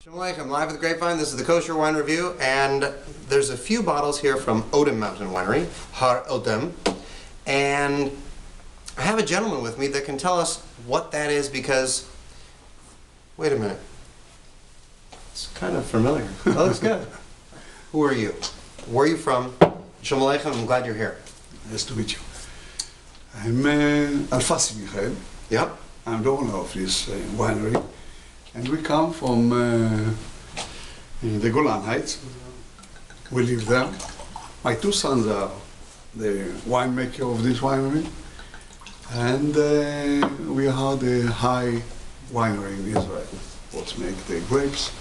Shalom Aleichem, I'm live at the Grapevine. This is the Kosher Wine Review, and there's a few bottles here from Odem Mountain Winery, Har Odem, and I have a gentleman with me that can tell us what that is because, wait a minute, it's kind of familiar. That looks good. Who are you? Where are you from? Shalom Aleichem, I'm glad you're here. Nice to meet you. I'm Alfasi, Micheal. Yep. I'm the owner of this winery. And we come from the Golan Heights. We live there. My two sons are the winemaker of this winery. And we are the high winery in Israel. What make the grapes.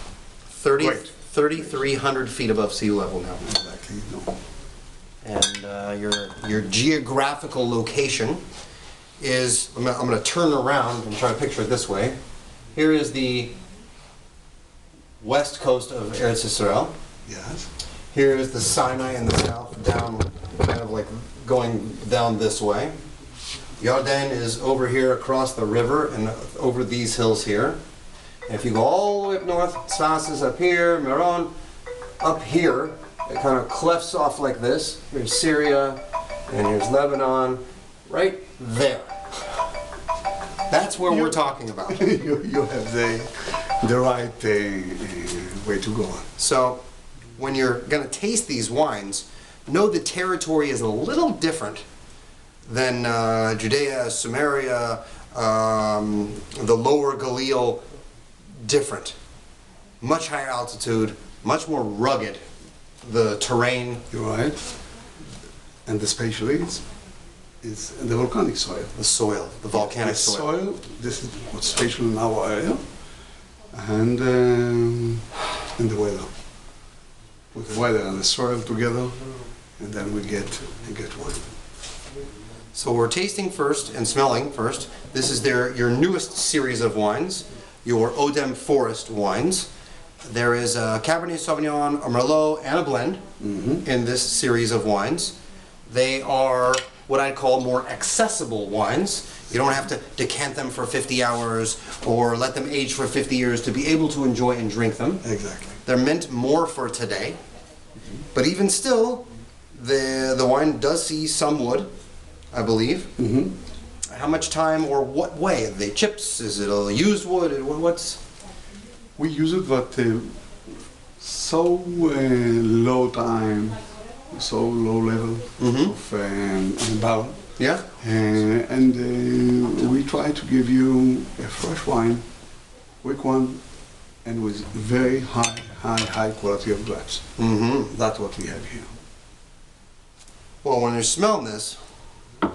3,300 feet above sea level now. Exactly. No. And your geographical location is, I'm going to turn around and try to picture it this way. Here is the west coast of Eretz Yisrael. Yes. Here is the Sinai in the south, down, kind of like going down this way. Yarden is over here across the river and over these hills here. And if you go all the way up north, Tzfas is up here, Meron up here. It kind of clefts off like this. Here's Syria, and here's Lebanon, right there. That's where we're talking about. you have the right way to go. So, when you're going to taste these wines, know the territory is a little different than Judea, Samaria, the lower Galil, different. Much higher altitude, much more rugged, the terrain. You're right. And especially it's the volcanic soil. The soil, the volcanic soil. This is what's special in our area, and the weather. With the weather and the soil together, and then we get wine. So we're tasting first and smelling first. This is your newest series of wines, your Odem Forest wines. There is a Cabernet Sauvignon, a Merlot, and a blend in this series of wines. They are what I'd call more accessible wines. You don't have to decant them for 50 hours or let them age for 50 years to be able to enjoy and drink them. Exactly. They're meant more for today. But even still, the wine does see some wood, I believe. How much time or what way? Are they chips? Is it a used wood? What's... We use it, but so low time, so low level of barrel. Yeah. And we try to give you a fresh wine, quick one, and with very high quality of grapes. That's what we have here. Well, when you're smelling this, I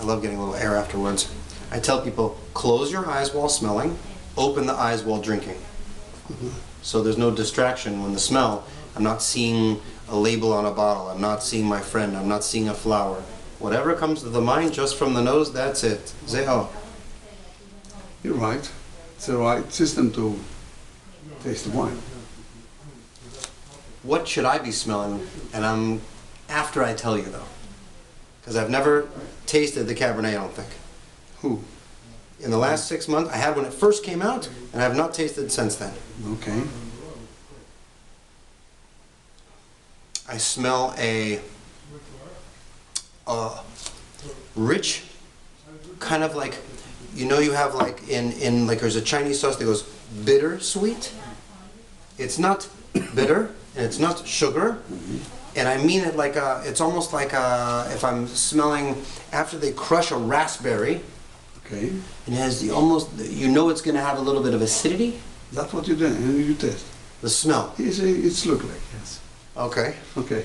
love getting a little air afterwards. I tell people, close your eyes while smelling, open the eyes while drinking. So there's no distraction when the smell. I'm not seeing a label on a bottle. I'm not seeing my friend. I'm not seeing a flower. Whatever comes to the mind just from the nose, that's it. Zeho. You're right. It's the right system to taste the wine. What should I be smelling? And I'm after I tell you though, because I've never tasted the Cabernet. I don't think. Who? In the last 6 months, I had when it first came out, and I have not tasted since then. Okay. I smell a rich, kind of like, you know, you have like in like there's a Chinese sauce that goes bitter sweet. It's not bitter and it's not sugar, and I mean it like it's almost like if I'm smelling after they crush a raspberry. Okay. It has the almost, you know, it's going to have a little bit of acidity. That's what you do. You taste. The smell. It's look like, yes. Okay. Okay.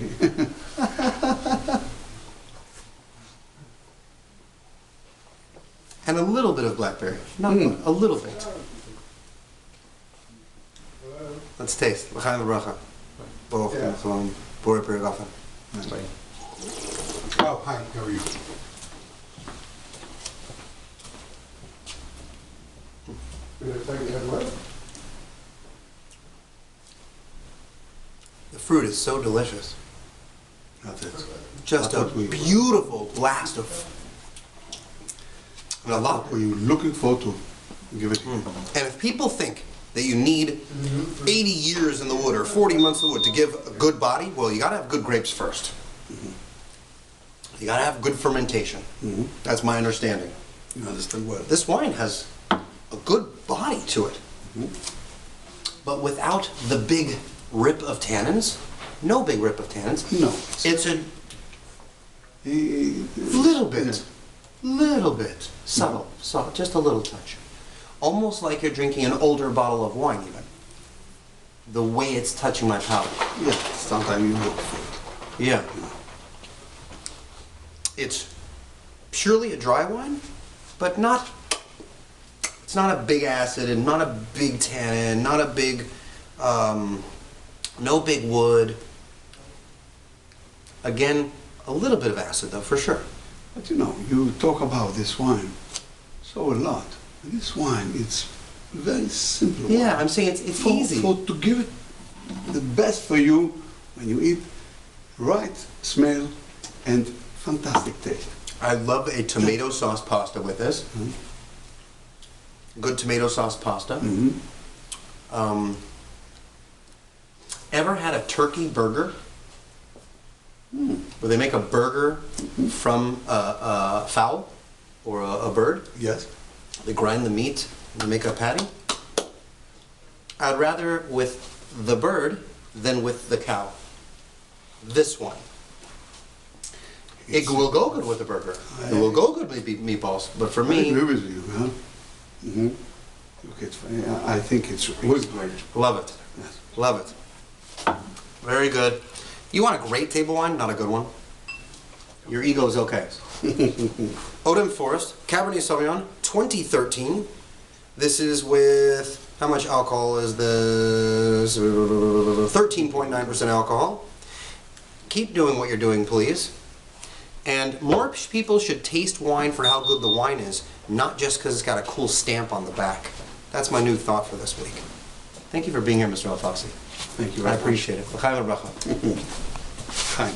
And a little bit of blackberry. Not a little bit. Let's taste. L'chaim v'bracha. Baruch Shalom. Borei Peri Gafen. Oh, hi. How are you? The fruit is so delicious. That's it. Just a beautiful blast of, and a lot. What you're looking for to Give it here. And if people think that you need 80 years in the wood or 40 months in the wood to give a good body, well, you gotta have good grapes first. You gotta have good fermentation. That's my understanding. You understand well. This wine has a good body to it. But without the big rip of tannins, no big rip of tannins. No. It's a little bit subtle, just a little touch. Almost like you're drinking an older bottle of wine even. The way it's touching my palate. Yeah, sometimes you look for it. Yeah. It's purely a dry wine, but it's not a big acid and not a big tannin, not a big, no big wood. Again, a little bit of acid though, for sure. But you know, you talk about this wine so a lot. This wine, it's very simple. Yeah, wine. I'm saying it's easy. To give it the best for you when you eat, right smell and fantastic taste. I love a tomato sauce pasta with this. Good tomato sauce pasta. Ever had a turkey burger? Where they make a burger from a fowl or a bird? Yes. They grind the meat and they make a patty. I'd rather with the bird than with the cow. This one. It will go good with the burger. It will go good with meatballs. But for I me, agree with you, huh? Okay, I think it's great. love it. Yes. Love it. Very good. You want a great table wine, not a good one. Your ego is okay. Odem Forest, Cabernet Sauvignon, 2013. This is with, how much alcohol is this? 13.9% alcohol. Keep doing what you're doing, please. And more people should taste wine for how good the wine is, not just because it's got a cool stamp on the back. That's my new thought for this week. Thank you for being here, Mr. Alfasi. Thank you I very much. appreciate it. L'chaim v'bracha. Chaim.